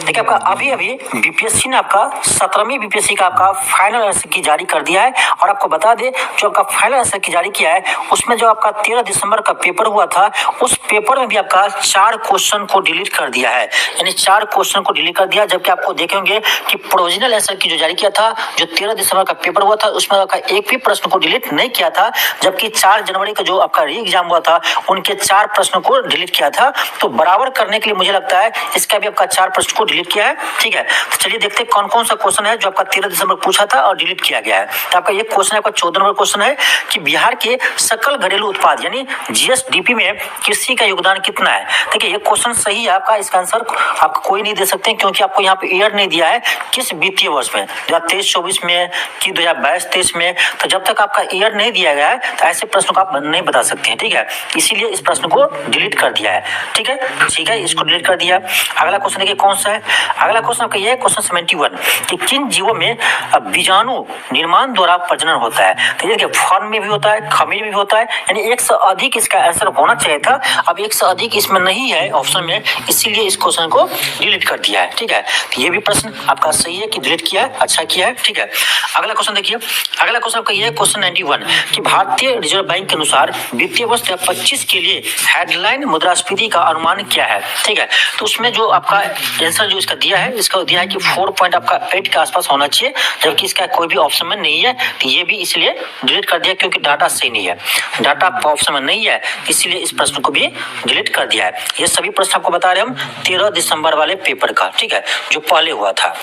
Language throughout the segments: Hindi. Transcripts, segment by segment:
देखिए आपका अभी अभी बीपीएससी ने आपका 17वीं बीपीएससी का आपका फाइनल आंसर की जारी कर दिया है। और आपको बता दें जो आपका फाइनल आंसर की जारी किया है उसमें जो आपका 13 दिसंबर का पेपर हुआ था उस पेपर में भी आपका 4 क्वेश्चन को डिलीट कर दिया है, यानी 4 क्वेश्चन को डिलीट कर दिया। जबकि आपको देखेंगे कि प्रोविजनल आंसर की जो जारी किया था जो 13 दिसंबर का पेपर हुआ था उसमें आपका एक भी प्रश्न को डिलीट नहीं किया था, जबकि 4 जनवरी का जो आपका री एग्जाम हुआ था उनके 4 प्रश्नों को डिलीट किया था। तो बराबर करने के लिए मुझे लगता है इसका भी आपका 4 प्रश्न को डिलीट किया है। ठीक है, तो चलिए देखते हैं कौन कौन सा क्वेश्चन है जो आपका 13 दिसंबर पूछा था और डिलीट किया गया है। तो आपका ये क्वेश्चन है, आपका 14 नंबर क्वेश्चन है कि बिहार के सकल घरेलू उत्पाद यानी जीएसडीपी में कृषि का योगदान कितना है। देखिए ये क्वेश्चन सही है आपका, इसका आंसर आपको कोई नहीं दे सकते क्योंकि आपको यहाँ पे ईयर नहीं दिया है किस वित्तीय वर्ष में, 2023-24 में कि 2022-23 में। तो जब तक आपका ईयर नहीं दिया गया है तो ऐसे प्रश्नों को आप नहीं बता सकते हैं। ठीक है, इसीलिए इस प्रश्न को डिलीट कर दिया है। ठीक है, इसको डिलीट कर दिया। अगला क्वेश्चन देखिए कौन सा है। अगला क्वेश्चन आपका ये है क्वेश्चन 71 कि किन जीवों में बीजाणु निर्माण द्वारा प्रजनन होता है। तो ये देखिए फर्न में भी होता है, खमीर में भी होता है, यानी एक से अधिक इसका आंसर होना चाहिए था। अब एक से अधिक इसमें नहीं है ऑप्शन में, इसीलिए इस क्वेश्चन को डिलीट कर दिया है। ठीक है, तो ये भी प्रश्न आपका सही है कि डिलीट किया है, अच्छा किया है। ठीक है, अगला क्वेश्चन देखिए। अगला क्वेश्चन आपका ये है क्वेश्चन 91 कि भारतीय रिजर्व बैंक के अनुसार वित्तीय वर्ष 2025 के लिए हेडलाइन मुद्रास्फीति का अनुमान क्या है। ठीक है, तो उसमें जो आपका आंसर जो इसका दिया है, इसका दिया है कि 4.8 के आसपास होना चाहिए, जबकि इसका कोई भी ऑप्शन में नहीं है। तो ये भी इसलिए डिलीट कर दिया क्योंकि डाटा सही नहीं है, डाटा ऑप्शन में नहीं है, इसलिए इस प्रश्न को भी डिलीट कर दिया है। ये सभी प्रश्न आपको बता रहे हम 13 दिसंबर वाले पेपर का, ठीक है, जो पहले हुआ था।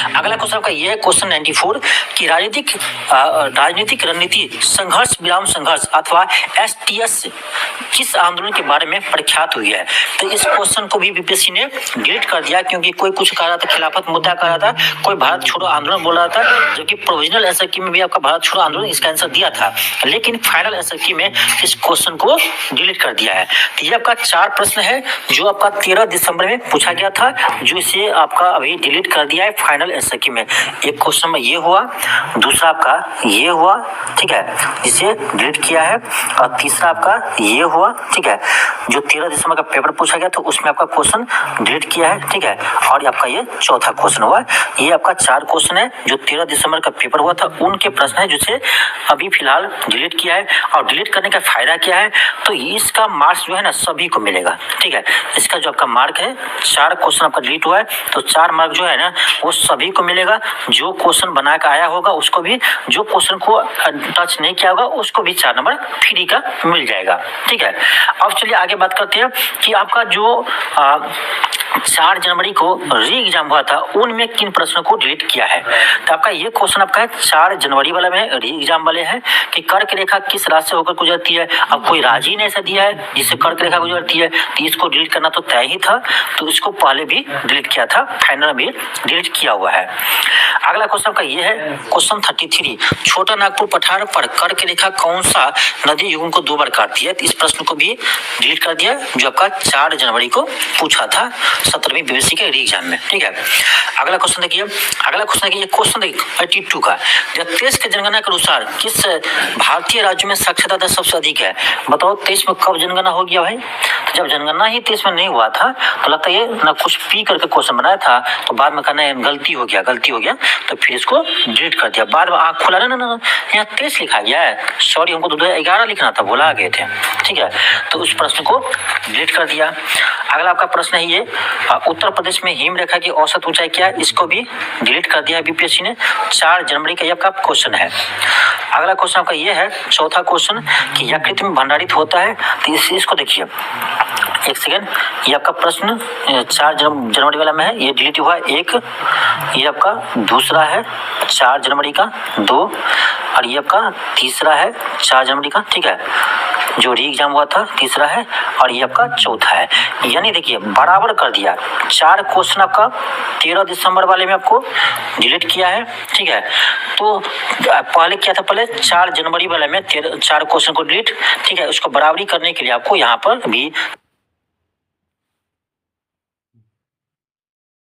अगला क्वेश्चन आपका ये है क्वेश्चन 94 कि राजनीतिक रणनीति संघर्ष विराम संघर्ष अथवा एसटीएस किस आंदोलन के बारे में प्रख्यात हुई है। तो इस क्वेश्चन को भी बीपीएससी ने डिलीट कर दिया क्योंकि कोई कुछ कह रहा था, खिलाफत मुद्दा कर रहा था, कोई भारत छोड़ो आंदोलन बोल रहा था, जबकि प्रोविजनल आंसर की में भी आपका भारत छोड़ो आंदोलन इसका आंसर दिया था, लेकिन फाइनल आंसर की में इस क्वेश्चन को डिलीट कर दिया है। तो ये आपका 4 प्रश्न है जो आपका 13 दिसंबर में पूछा गया था, जो इसे आपका अभी डिलीट कर दिया है फाइनल आंसर की में। एक क्वेश्चन में ये हुआ, दूसरा आपका ये हुआ, ठीक है, इसे डिलीट किया है, और तीसरा आपका ये हुआ, ठीक है, जो 13 दिसंबर का पेपर पूछा गया तो उसमें आपका क्वेश्चन डिलीट किया है। ठीक है, और आपका ये चौथा क्वेश्चन हुआ। ये आपका 4 क्वेश्चन है जो 13 दिसंबर का पेपर हुआ था उनके प्रश्न है जिसे अभी फिलहाल डिलीट किया है। और डिलीट करने का फायदा क्या है, तो इसका मार्क्स जो है ना सभी को मिलेगा। ठीक है, इसका जो आपका मार्क है, 4 क्वेश्चन आपका डिलीट हुआ है तो 4 मार्क जो है ना वो सभी को मिलेगा। जो क्वेश्चन बना के आया होगा उसको भी, जो क्वेश्चन को टच नहीं किया होगा उसको भी 4 नंबर फ्री का मिल जाएगा। ठीक है, अब चलिए आगे बात करते हैं कि आपका जो 4 जनवरी को री एग्जाम हुआ था उनमें किन प्रश्नों को डिलीट किया है। तो आपका ये क्वेश्चन आपका है 4 जनवरी वाला में री एग्जाम वाले हैं कि कर्क रेखा किस राशि से होकर गुजरती है। अब कोई राशि ने ऐसा दिया है जिससे कर्क रेखा गुजरती है, तो इसको डिलीट करना तो तय ही था, तो इसको पहले भी डिलीट किया था, फाइनल भी डिलीट किया हुआ है। अगला क्वेश्चन का ये है क्वेश्चन 33 छोटा नागपुर पठार पर कर्क रेखा कौन सा नदी युग्म को 2 बार काटती है। तो इस प्रश्न को भी डिलीट कर दिया जो आपका 4 जनवरी को पूछा था 17वीं बीपीएससी के री एग्जाम में। ठीक है, अगला क्वेश्चन देखिए। अगला क्वेश्चन देखिए, क्वेश्चन देखिए 82 का, जब देश के जनगणना के अनुसार किस भारतीय राज्य में साक्षरता दर सबसे अधिक है। बताओ 23 में कब जनगणना हो गया भाई। तो जब जनगणना ही 23 में नहीं हुआ था तो लगता है ये ना कुछ पी करके क्वेश्चन बनाया था, तो बाद में कहना गलती हो गया तो फिर इसको डिलीट कर दिया। बाद में आँख खुला ना यहाँ 23 लिखा गया है, सॉरी हमको तो 2011 लिखना था, भुला गए थे। ठीक है, तो उस प्रश्न को डिलीट कर दिया। अगला आपका प्रश्न है ये उत्तर प्रदेश में हिम रेखा की औसत ऊंचाई क्या है, इसको भी डिलीट कर दिया है बीपीएससी ने। 4 जनवरी का ये आपका क्वेश्चन है। अगला क्वेश्चन आपका ये है चौथा क्वेश्चन कि यकृत में भंडारित होता है। तो इसको देखिए एक सेकेंड, ये आपका प्रश्न 4 जनवरी वाला में है, ये डिलीट हुआ है 1, ये आपका दूसरा है 4 जनवरी का 2, और ये आपका तीसरा है 4 जनवरी का। ठीक है, जो री एग्जाम हुआ था तीसरा है, और ये आपका चौथा है। यानी देखिए बराबर कर दिया, 4 क्वेश्चन आपका 13 दिसंबर वाले में आपको डिलीट किया है। ठीक है, तो पहले क्या था, पहले 4 जनवरी वाले में 4 क्वेश्चन को डिलीट। ठीक है, उसको बराबरी करने के लिए आपको यहाँ पर भी